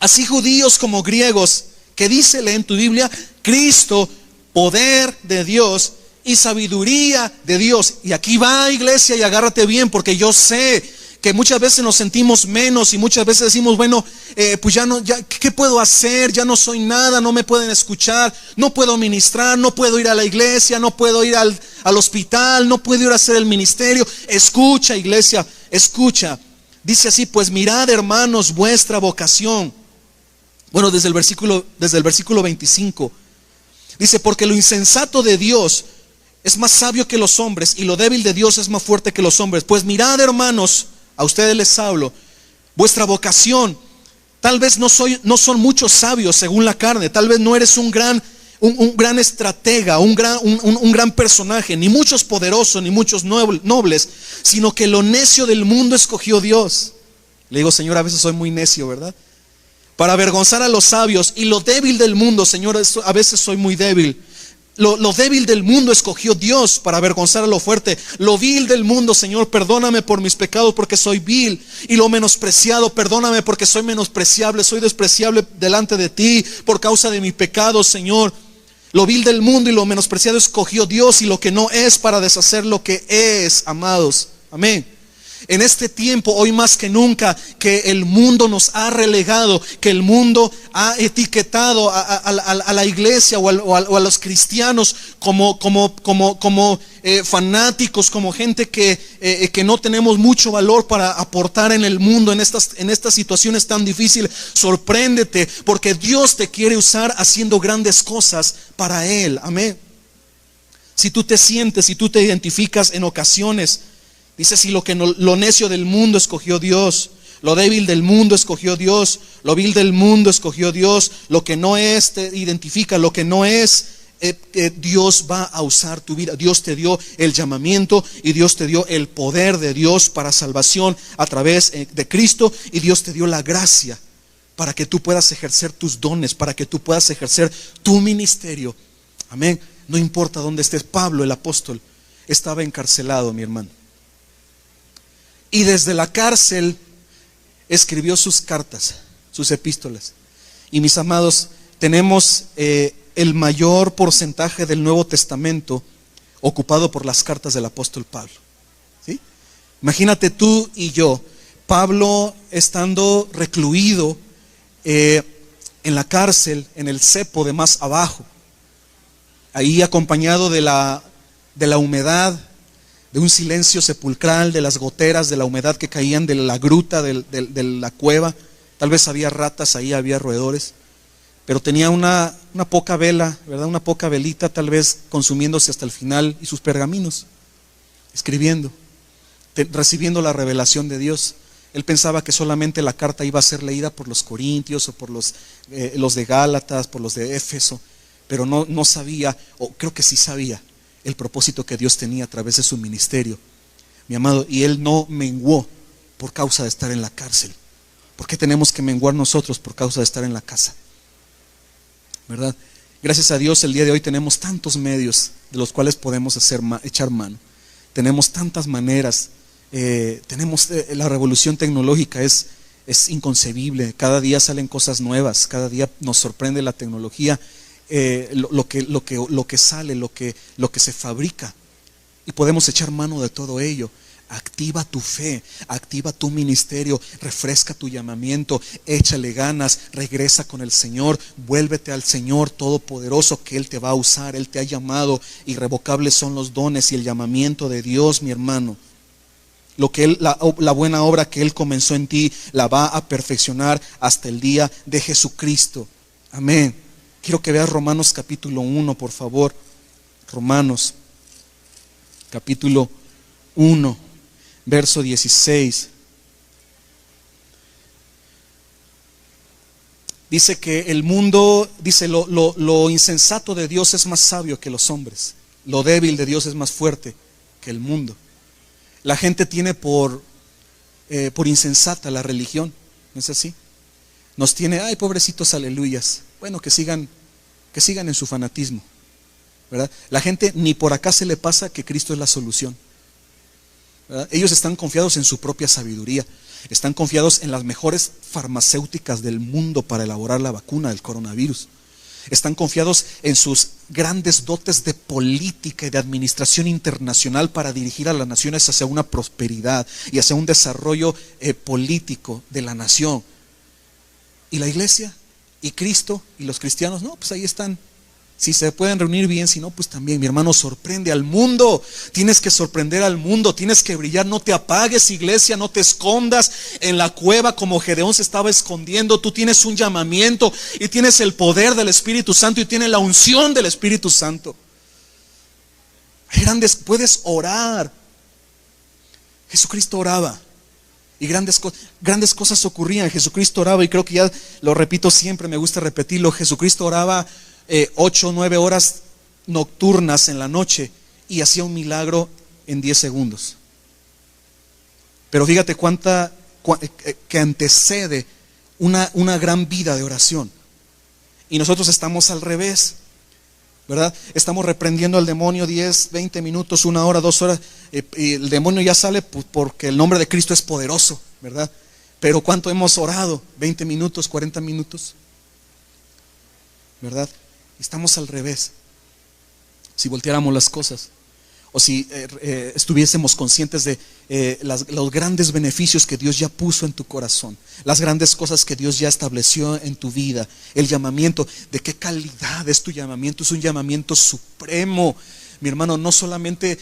así judíos como griegos, que dice en tu Biblia, Cristo, poder de Dios y sabiduría de Dios. Y aquí va, iglesia, y agárrate bien, porque yo sé que muchas veces nos sentimos menos y muchas veces decimos, bueno, pues ¿qué puedo hacer? Ya no soy nada, no me pueden escuchar, no puedo ministrar, no puedo ir a la iglesia, no puedo ir al hospital, no puedo ir a hacer el ministerio. Escucha, iglesia, escucha. Dice así, pues mirad, hermanos, vuestra vocación. Bueno, desde el versículo 25. Dice, porque lo insensato de Dios es más sabio que los hombres, y lo débil de Dios es más fuerte que los hombres. Pues mirad, hermanos, a ustedes les hablo, vuestra vocación. Tal vez no son muchos sabios según la carne. Tal vez no eres un gran estratega, un gran personaje, ni muchos poderosos, ni muchos nobles, sino que lo necio del mundo escogió Dios. Le digo, Señor, a veces soy muy necio, ¿verdad? Para avergonzar a los sabios, y lo débil del mundo, Señor, a veces soy muy débil. Lo débil del mundo escogió Dios para avergonzar a lo fuerte. Lo vil del mundo, Señor, perdóname por mis pecados porque soy vil. Y lo menospreciado, perdóname porque soy menospreciable, soy despreciable delante de ti por causa de mi pecado, Señor. Lo vil del mundo y lo menospreciado escogió Dios, y lo que no es para deshacer lo que es, amados. Amén. En este tiempo, hoy más que nunca, que el mundo nos ha relegado, que el mundo ha etiquetado a la iglesia o a los cristianos como fanáticos, como gente que no tenemos mucho valor para aportar en el mundo, en estas situaciones tan difíciles. Sorpréndete, porque Dios te quiere usar haciendo grandes cosas para Él. Amén. Si tú te sientes, si tú te identificas en ocasiones, dice, si lo necio del mundo escogió Dios, lo débil del mundo escogió Dios, lo vil del mundo escogió Dios, lo que no es, te identifica, lo que no es, Dios va a usar tu vida. Dios te dio el llamamiento y Dios te dio el poder de Dios para salvación a través de Cristo, y Dios te dio la gracia para que tú puedas ejercer tus dones, para que tú puedas ejercer tu ministerio. Amén. No importa dónde estés. Pablo, el apóstol, estaba encarcelado, mi hermano. Y desde la cárcel escribió sus cartas, sus epístolas. Y mis amados, tenemos el mayor porcentaje del Nuevo Testamento ocupado por las cartas del apóstol Pablo. ¿Sí? Imagínate tú y yo, Pablo estando recluido en la cárcel, en el cepo de más abajo, ahí acompañado de la humedad, de un silencio sepulcral, de las goteras de la humedad que caían de la gruta, de la cueva. Tal vez había ratas ahí, había roedores, pero tenía una poca vela, ¿verdad? Una poca velita, tal vez consumiéndose hasta el final, y sus pergaminos, escribiendo, recibiendo la revelación de Dios. Él pensaba que solamente la carta iba a ser leída por los corintios o por los de Gálatas, por los de Éfeso, pero no sabía, o creo que sí sabía, el propósito que Dios tenía a través de su ministerio, mi amado. Y él no menguó por causa de estar en la cárcel. ¿Por qué tenemos que menguar nosotros por causa de estar en la casa? ¿Verdad? Gracias a Dios el día de hoy tenemos tantos medios de los cuales podemos echar mano. Tenemos tantas maneras. Tenemos la revolución tecnológica es inconcebible. Cada día salen cosas nuevas, cada día nos sorprende la tecnología. Lo que sale, lo que se fabrica, y podemos echar mano de todo ello. Activa tu fe, activa tu ministerio, refresca tu llamamiento, échale ganas, regresa con el Señor, vuélvete al Señor Todopoderoso, que Él te va a usar. Él te ha llamado, irrevocables son los dones y el llamamiento de Dios, mi hermano. La buena obra que Él comenzó en ti la va a perfeccionar hasta el día de Jesucristo. Amén. Quiero que veas Romanos capítulo 1, por favor. Romanos capítulo 1, verso 16. Dice que el mundo, dice, lo insensato de Dios es más sabio que los hombres. Lo débil de Dios es más fuerte que el mundo. La gente tiene por insensata la religión, ¿no es así? Nos tiene, ay, pobrecitos aleluyas. Bueno, que sigan en su fanatismo, ¿verdad? La gente ni por acá se le pasa que Cristo es la solución, ¿verdad? Ellos están confiados en su propia sabiduría. Están confiados en las mejores farmacéuticas del mundo para elaborar la vacuna del coronavirus. Están confiados en sus grandes dotes de política y de administración internacional para dirigir a las naciones hacia una prosperidad y hacia un desarrollo político de la nación. ¿Y la iglesia? ¿Y Cristo? ¿Y los cristianos? No, pues ahí están. Si se pueden reunir bien, si no, pues también. Mi hermano, sorprende al mundo. Tienes que sorprender al mundo, tienes que brillar. No te apagues, iglesia, no te escondas en la cueva como Gedeón se estaba escondiendo. Tú tienes un llamamiento y tienes el poder del Espíritu Santo y tienes la unción del Espíritu Santo. Puedes orar. Jesucristo oraba y grandes cosas ocurrían. Jesucristo oraba, y creo que ya lo repito siempre, me gusta repetirlo. Jesucristo oraba 8 o 9 horas nocturnas en la noche y hacía un milagro en 10 segundos. Pero fíjate que antecede una gran vida de oración. Y nosotros estamos al revés, ¿verdad? Estamos reprendiendo al demonio 10, 20 minutos, 1 hora, 2 horas, y el demonio ya sale porque el nombre de Cristo es poderoso, ¿verdad? Pero ¿cuánto hemos orado? 20 minutos, 40 minutos, ¿verdad? Estamos al revés. Si volteáramos las cosas, o si estuviésemos conscientes de los grandes beneficios que Dios ya puso en tu corazón, las grandes cosas que Dios ya estableció en tu vida, el llamamiento, de qué calidad es tu llamamiento. Es un llamamiento supremo. Mi hermano, no solamente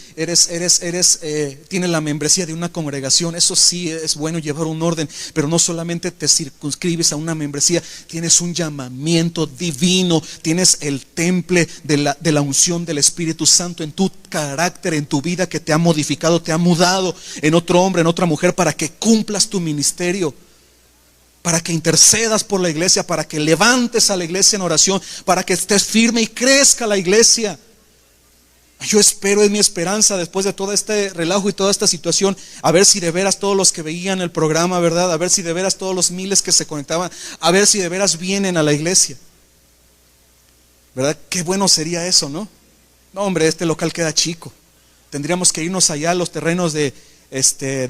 tienes la membresía de una congregación, eso sí es bueno llevar un orden, pero no solamente te circunscribes a una membresía, tienes un llamamiento divino, tienes el temple de la unción del Espíritu Santo en tu carácter, en tu vida, que te ha modificado, te ha mudado en otro hombre, en otra mujer, para que cumplas tu ministerio, para que intercedas por la iglesia, para que levantes a la iglesia en oración, para que estés firme y crezca la iglesia. Yo espero, es mi esperanza, después de todo este relajo y toda esta situación, a ver si de veras todos los que veían el programa, ¿verdad? A ver si de veras todos los miles que se conectaban, a ver si de veras vienen a la iglesia, ¿verdad? Qué bueno sería eso, ¿no? No, hombre, este local queda chico. Tendríamos que irnos allá a los terrenos de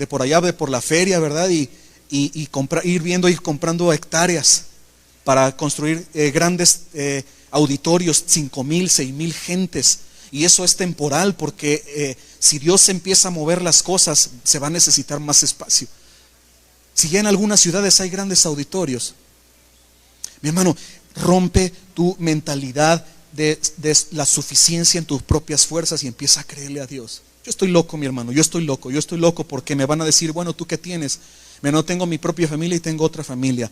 por allá, de por la feria, ¿verdad? Y ir comprando hectáreas para construir grandes auditorios, 5,000, 6,000 gentes. Y eso es temporal, porque si Dios empieza a mover las cosas, se va a necesitar más espacio. Si ya en algunas ciudades hay grandes auditorios, mi hermano, rompe tu mentalidad de la suficiencia en tus propias fuerzas y empieza a creerle a Dios. Yo estoy loco, mi hermano, yo estoy loco porque me van a decir, bueno, ¿tú qué tienes? No tengo mi propia familia y tengo otra familia.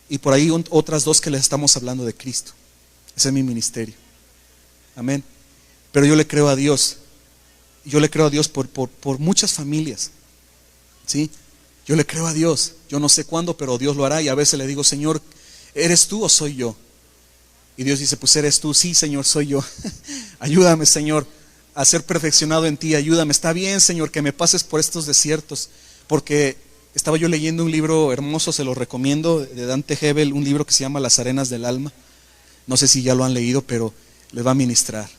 Y por ahí otras 2 que les estamos hablando de Cristo. Ese es mi ministerio. Amén. Pero yo le creo a Dios. Yo le creo a Dios por muchas familias, ¿sí? Yo le creo a Dios. Yo no sé cuándo, pero Dios lo hará. Y a veces le digo, Señor, ¿eres tú o soy yo? Y Dios dice, pues eres tú. Sí, Señor, soy yo. Ayúdame, Señor, a ser perfeccionado en ti. Ayúdame. Está bien, Señor, que me pases por estos desiertos. Porque estaba yo leyendo un libro hermoso, se lo recomiendo, de Dante Gebel, un libro que se llama Las arenas del alma. No sé si ya lo han leído, pero les va a ministrar.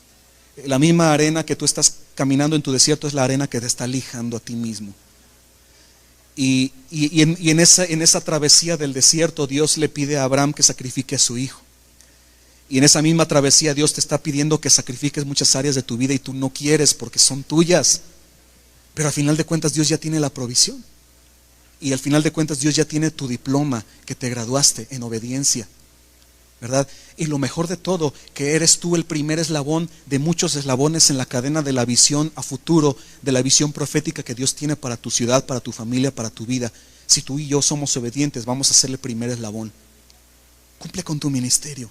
La misma arena que tú estás caminando en tu desierto es la arena que te está lijando a ti mismo. Y en esa travesía del desierto, Dios le pide a Abraham que sacrifique a su hijo. Y en esa misma travesía Dios te está pidiendo que sacrifiques muchas áreas de tu vida y tú no quieres porque son tuyas. Pero al final de cuentas Dios ya tiene la provisión. Y al final de cuentas Dios ya tiene tu diploma, que te graduaste en obediencia, ¿verdad? Y lo mejor de todo, que eres tú el primer eslabón de muchos eslabones en la cadena de la visión a futuro, de la visión profética que Dios tiene para tu ciudad, para tu familia, para tu vida. Si tú y yo somos obedientes, vamos a ser el primer eslabón. Cumple con tu ministerio.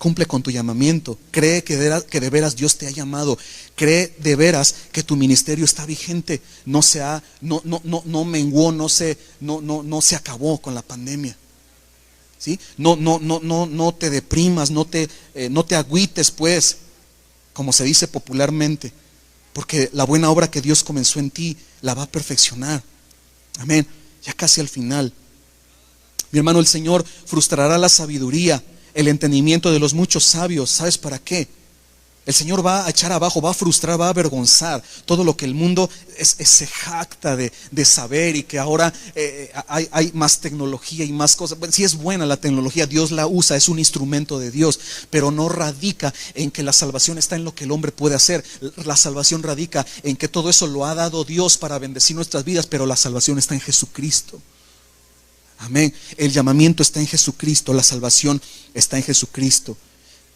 cumple con tu llamamiento. Cree que de veras Dios te ha llamado. Cree de veras que tu ministerio está vigente. No menguó, no se acabó con la pandemia. ¿Sí? No te deprimas, no te agüites, pues, como se dice popularmente, porque la buena obra que Dios comenzó en ti la va a perfeccionar. Amén. Ya casi al final. Mi hermano, el Señor frustrará la sabiduría, el entendimiento de los muchos sabios. ¿Sabes para qué? El Señor va a echar abajo, va a frustrar, va a avergonzar todo lo que el mundo se jacta de saber, y que ahora hay más tecnología y más cosas. Bueno, sí es buena la tecnología, Dios la usa, es un instrumento de Dios, pero no radica en que la salvación está en lo que el hombre puede hacer. La salvación radica en que todo eso lo ha dado Dios para bendecir nuestras vidas, pero la salvación está en Jesucristo. Amén. El llamamiento está en Jesucristo, la salvación está en Jesucristo.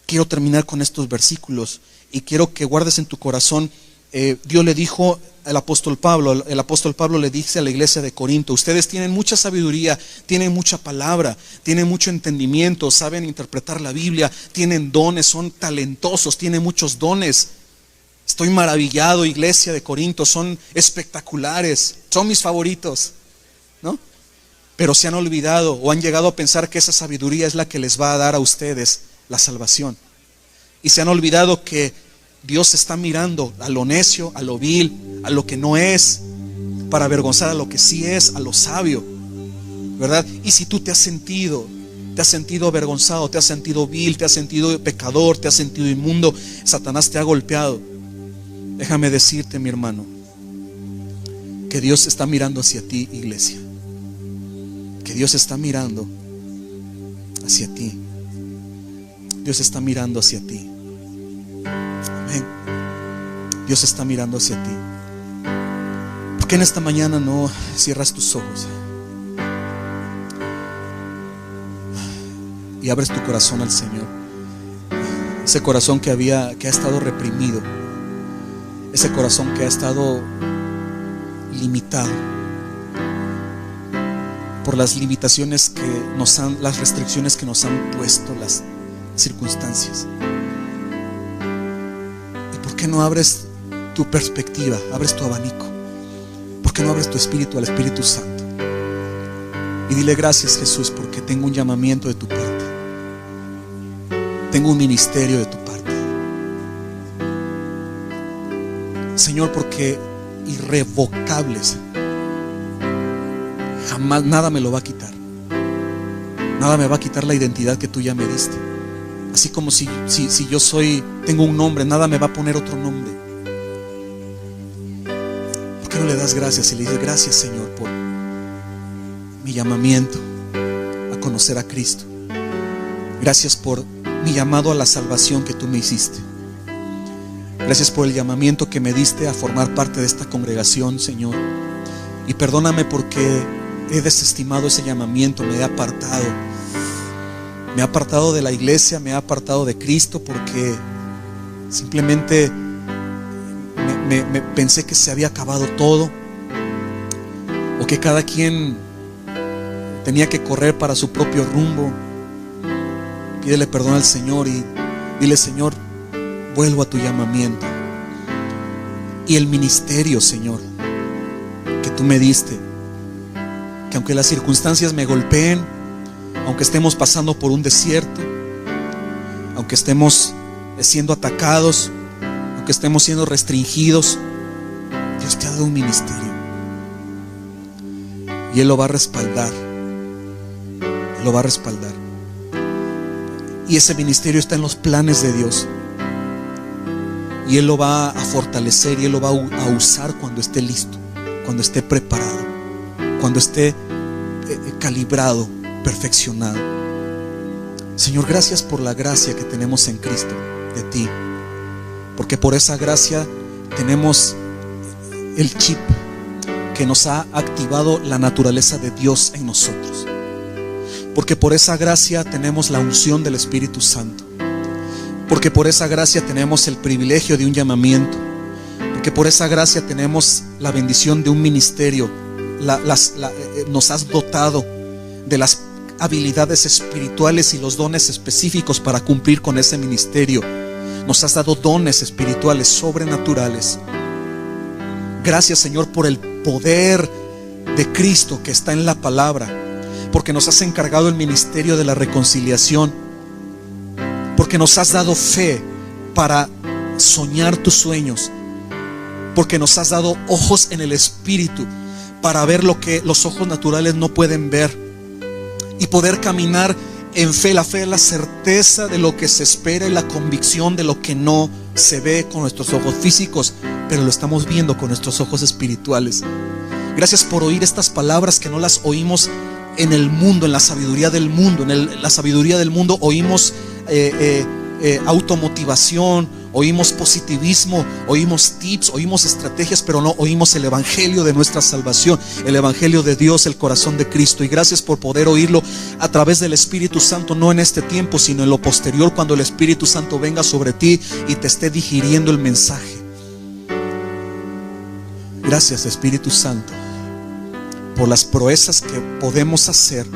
Quiero terminar con estos versículos y quiero que guardes en tu corazón. Dios le dijo al apóstol Pablo, el apóstol Pablo le dice a la iglesia de Corinto: ustedes tienen mucha sabiduría, tienen mucha palabra, tienen mucho entendimiento, saben interpretar la Biblia, tienen dones, son talentosos, tienen muchos dones. Estoy maravillado, iglesia de Corinto, son espectaculares, son mis favoritos, ¿no? Pero se han olvidado o han llegado a pensar que esa sabiduría es la que les va a dar a ustedes la salvación. Y se han olvidado que Dios está mirando a lo necio, a lo vil, a lo que no es, para avergonzar a lo que sí es, a lo sabio, ¿verdad? Y si tú te has sentido avergonzado, te has sentido vil, te has sentido pecador, te has sentido inmundo, Satanás te ha golpeado, déjame decirte, mi hermano, que Dios está mirando hacia ti, iglesia. Que Dios está mirando hacia ti. Dios está mirando hacia ti. Amén. Dios está mirando hacia ti. ¿Por qué en esta mañana no cierras tus ojos y abres tu corazón al Señor? Ese corazón que ha estado reprimido, ese corazón que ha estado limitado por las limitaciones las restricciones que nos han puesto las circunstancias. ¿Y por qué no abres tu perspectiva, abres tu abanico? ¿Por qué no abres tu espíritu al Espíritu Santo? Y dile: gracias, Jesús, porque tengo un llamamiento de tu parte, tengo un ministerio de tu parte, Señor, porque irrevocables, jamás nada me lo va a quitar. Nada me va a quitar la identidad que tú ya me diste. Así como si yo tengo un nombre, nada me va a poner otro nombre. ¿Por qué no le das gracias y le dices: gracias, Señor, por mi llamamiento a conocer a Cristo? Gracias por mi llamado a la salvación que tú me hiciste. Gracias por el llamamiento que me diste a formar parte de esta congregación, Señor. Y perdóname porque he desestimado ese llamamiento, me he apartado de la iglesia, me he apartado de Cristo, porque simplemente me pensé que se había acabado todo, o que cada quien tenía que correr para su propio rumbo. Pídele perdón al Señor y dile: Señor, vuelvo a tu llamamiento y el ministerio, Señor, que tú me diste. Que aunque las circunstancias me golpeen, aunque estemos pasando por un desierto, aunque estemos siendo atacados, aunque estemos siendo restringidos, Dios te ha dado un ministerio y Él lo va a respaldar. Él lo va a respaldar. Y ese ministerio está en los planes de Dios, y Él lo va a fortalecer y Él lo va a usar cuando esté listo, cuando esté preparado, cuando esté calibrado, perfeccionado. Señor, gracias por la gracia que tenemos en Cristo de ti, porque por esa gracia tenemos el chip que nos ha activado la naturaleza de Dios en nosotros, porque por esa gracia tenemos la unción del Espíritu Santo, porque por esa gracia tenemos el privilegio de un llamamiento, porque por esa gracia tenemos la bendición de un ministerio. Nos has dotado de las habilidades espirituales y los dones específicos para cumplir con ese ministerio. Nos has dado dones espirituales sobrenaturales. Gracias, Señor, por el poder de Cristo que está en la palabra, porque nos has encargado el ministerio de la reconciliación, porque nos has dado fe para soñar tus sueños, porque nos has dado ojos en el espíritu para ver lo que los ojos naturales no pueden ver y poder caminar en fe. La fe es la certeza de lo que se espera y la convicción de lo que no se ve con nuestros ojos físicos, pero lo estamos viendo con nuestros ojos espirituales. Gracias por oír estas palabras que no las oímos en el mundo, en la sabiduría del mundo. En la sabiduría del mundo oímos automotivación, oímos positivismo, oímos tips, oímos estrategias, pero no oímos el evangelio de nuestra salvación, el evangelio de Dios, el corazón de Cristo. Y gracias por poder oírlo a través del Espíritu Santo, no en este tiempo, sino en lo posterior, cuando el Espíritu Santo venga sobre ti y te esté digiriendo el mensaje. Gracias, Espíritu Santo, por las proezas que podemos hacer,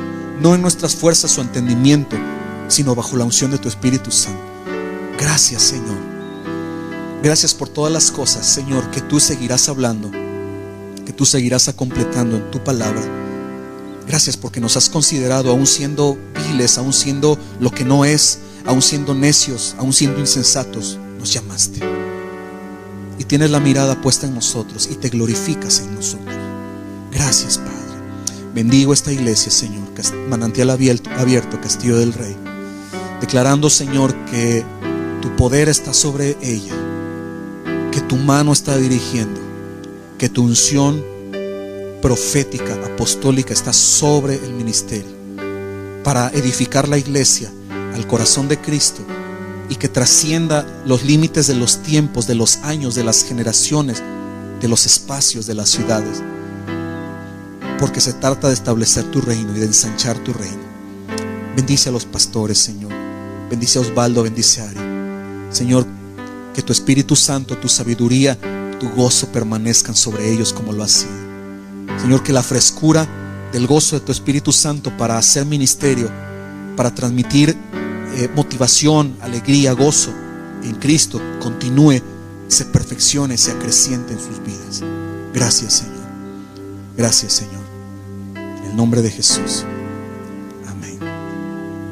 no en nuestras fuerzas o entendimiento, sino bajo la unción de tu Espíritu Santo. Gracias, Señor. Gracias por todas las cosas, Señor, que tú seguirás hablando, que tú seguirás completando en tu palabra. Gracias porque nos has considerado, aún siendo viles, aún siendo lo que no es, aún siendo necios, aún siendo insensatos, nos llamaste. Y tienes la mirada puesta en nosotros y te glorificas en nosotros. Gracias, Padre. Bendigo esta iglesia, Señor, manantial abierto, Castillo del Rey, declarando, Señor, que tu poder está sobre ella, que tu mano está dirigiendo, que tu unción profética, apostólica está sobre el ministerio para edificar la iglesia al corazón de Cristo y que trascienda los límites de los tiempos, de los años, de las generaciones, de los espacios, de las ciudades, porque se trata de establecer tu reino y de ensanchar tu reino. Bendice a los pastores, Señor. Bendice a Osvaldo, bendice a Ari. Señor, que tu Espíritu Santo, tu sabiduría, tu gozo permanezcan sobre ellos como lo ha sido. Señor, que la frescura del gozo de tu Espíritu Santo para hacer ministerio, para transmitir motivación, alegría, gozo en Cristo, continúe, se perfeccione, se acreciente en sus vidas. Gracias, Señor. Gracias, Señor. En el nombre de Jesús.